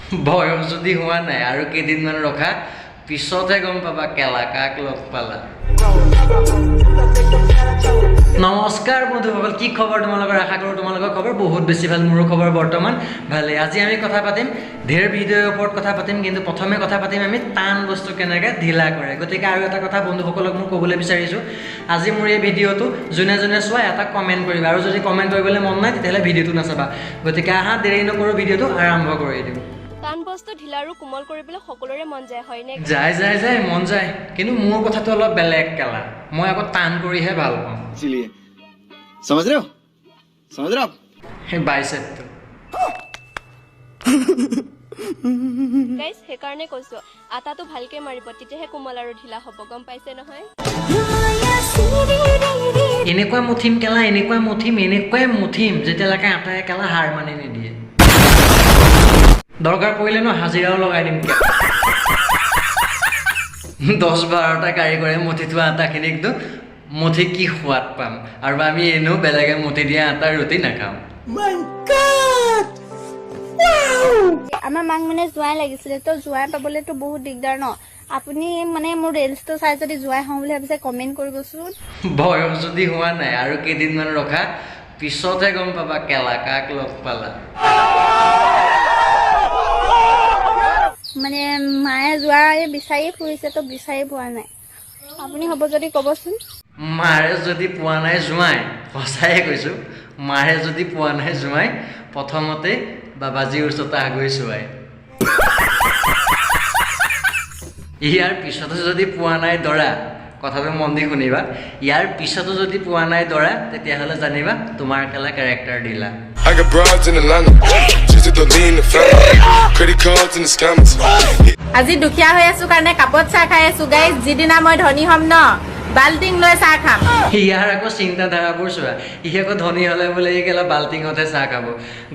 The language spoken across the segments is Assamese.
বয়স যদি হোৱা নাই আৰু কেইদিনমান ৰখা পিছতহে গম পাবা কেলা কাক লগ পালা। নমস্কাৰ বন্ধুসকল, কি খবৰ তোমালোকৰ? আশা কৰোঁ তোমালোকৰ খবৰ বহুত বেছি ভাল। মোৰো খবৰ বৰ্তমান ভালে। আজি আমি কথা পাতিম ঢেৰ ভিডিঅ'ৰ ওপৰত কথা পাতিম, কিন্তু প্ৰথমে কথা পাতিম আমি টান বস্তু কেনেকৈ ঢিলা কৰে। গতিকে আৰু এটা কথা বন্ধুসকলক মই ক'বলৈ বিচাৰিছোঁ, আজি মোৰ এই ভিডিঅ'টো যোনে যোনে চোৱা এটা কমেণ্ট কৰিবা, আৰু যদি কমেণ্ট কৰিবলৈ মন নাই তেতিয়াহ'লে ভিডিঅ'টো নাচাবা। গতিকে আহা দেৰি নকৰোঁ, ভিডিঅ'টো আৰম্ভ কৰি দিওঁ। টান বস্তু ঢিলা আৰু কোমল কৰিবলৈ সকলোৰে মন যায়, হয়নে? যায় মন যায়, কিন্তু মোৰ কথাটো অলপ বেলেগ কেলা। মই আকৌ টান কৰিহে ভাল পাওঁ। समझ रहे हो आप? সেই বাইচেপটো গাইজ, সেইকাৰণে কৈছো আটাটো ভালকে মাৰিব, তেতিয়াহে কোমল আৰু ঢিলা হ'ব, গম পাইছে নহয়? এনেকুৱা মুঠিম কেলা, এনেকুৱাই মুঠিম যেতিয়ালৈকে আটাই কেলা হাৰ মানি নিদিয়ে। দৰকাৰ পৰিলে ন হাজিৰাও লগাই দিম। 10-12টা কাৰিকৰে মুঠি থোৱা আটাখিনিকতো মুঠি কি সোৱাদ পাম, আৰু আমি এনেও বেলেগে মুঠি দিয়া আটাৰ ৰুটি নাখাম। আমাৰ মাক মানে জোৱাই লাগিছিলে, তো জোৱাই পাবলেতো বহুত দিগদাৰ ন। আপুনি মানে মোৰ ৰিলছটো চাই যদি জোৱাই হওঁ বুলি ভাবিছে কমেণ্ট কৰিবচোন। বয়স যদি হোৱা নাই আৰু কেইদিনমান ৰখা পিছতহে গম পাবা কেলা কাক লগ পালা। মানে মায়ে জোৱাই বিচাৰি ফুৰিছে, তো বিচাৰি পোৱা নাই। আপুনি হ'ব যদি ক'বচোন। মাৰে যদি পোৱা নাই জোঁৱাই, সঁচায়ে কৈছোঁ, মাৰে যদি পোৱা নাই জোঁৱাই, প্ৰথমতে বাবাজীৰ ওচৰত আগুৰি চোৱাই। ইয়াৰ পিছতো যদি পোৱা নাই দৰা, কথাটো মন দি শুনিবা, ইয়াৰ পিছতো যদি পোৱা নাই দৰা, তেতিয়াহ'লে জানিবা তোমাৰ কেলা কেৰেক্টাৰ ঢিলা। আজি দুখীয়া হৈ আছো কাৰণে কাপত চাহ খাই আছো গাইজ, যিদিনা মই ধনী হ'ম ন বাল্টিং লৈ চাহ খাম। ইয়াৰ আকৌ চিন্তাধাৰাবোৰ চোৱা, ই আকৌ ধনী হ'লে বোলে এই কেলা বাল্টিঙতহে চাহ খাব।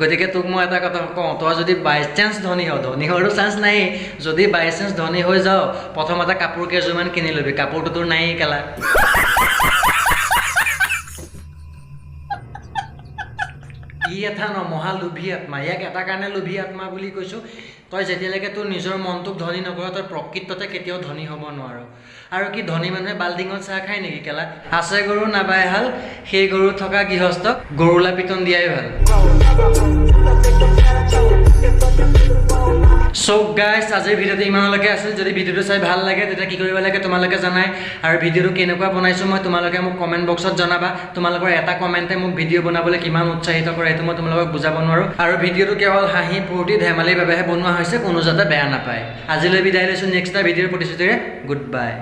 গতিকে তোক মই এটা কথা কওঁ, তই যদি বাই চান্স ধনী হোৱাৰো চান্স নাই, যদি বাই চান্স ধনী হৈ যাওঁ, প্ৰথমতে কাপোৰ কেইযোৰমান কিনি ল'বি, কাপোৰটো তোৰ নায়েই কেলা। ই এটা নমহা লোভী আত্মা। ইয়াক এটা কাৰণে লোভী আত্মা বুলি কৈছোঁ, তই যেতিয়ালৈকে তোৰ নিজৰ মনটোক ধনী নকৰ, তই প্ৰকৃততে কেতিয়াও ধনী হ'ব নোৱাৰ। আৰু কি ধনী মানুহে বাল্টিঙত চাহ খায় নেকি কেলা? আছে গৰু নাবাই হাল, সেই গৰু থকা গৃহস্থক গৰুলা পিটন দিয়াই ভাল। সো গাইজ, আজিৰ ভিডিঅ'টো ইমানলৈকে আছিল। যদি ভিডিঅ'টো চাই ভাল লাগে তেতিয়া কি কৰিব লাগে তোমালোকে জানাই, আৰু ভিডিঅ'টো কেনেকুৱা বনাইছোঁ মই তোমালোকে মোক কমেণ্ট বক্সত জনাবা। তোমালোকৰ এটা কমেণ্টে মোক ভিডিঅ' বনাবলৈ কিমান উৎসাহিত কৰে সেইটো মই তোমালোকক বুজাব নোৱাৰোঁ। আৰু ভিডিঅ'টো কেৱল হাঁহি ফূৰ্তি ধেমালিৰ বাবেহে বনোৱা হৈছে, কোনো যাতে বেয়া নাপায়। আজিলৈ বিদায় লৈছোঁ, নেক্সট এটা ভিডিঅ'ৰ প্ৰতিশ্ৰুতিৰে। Good bye.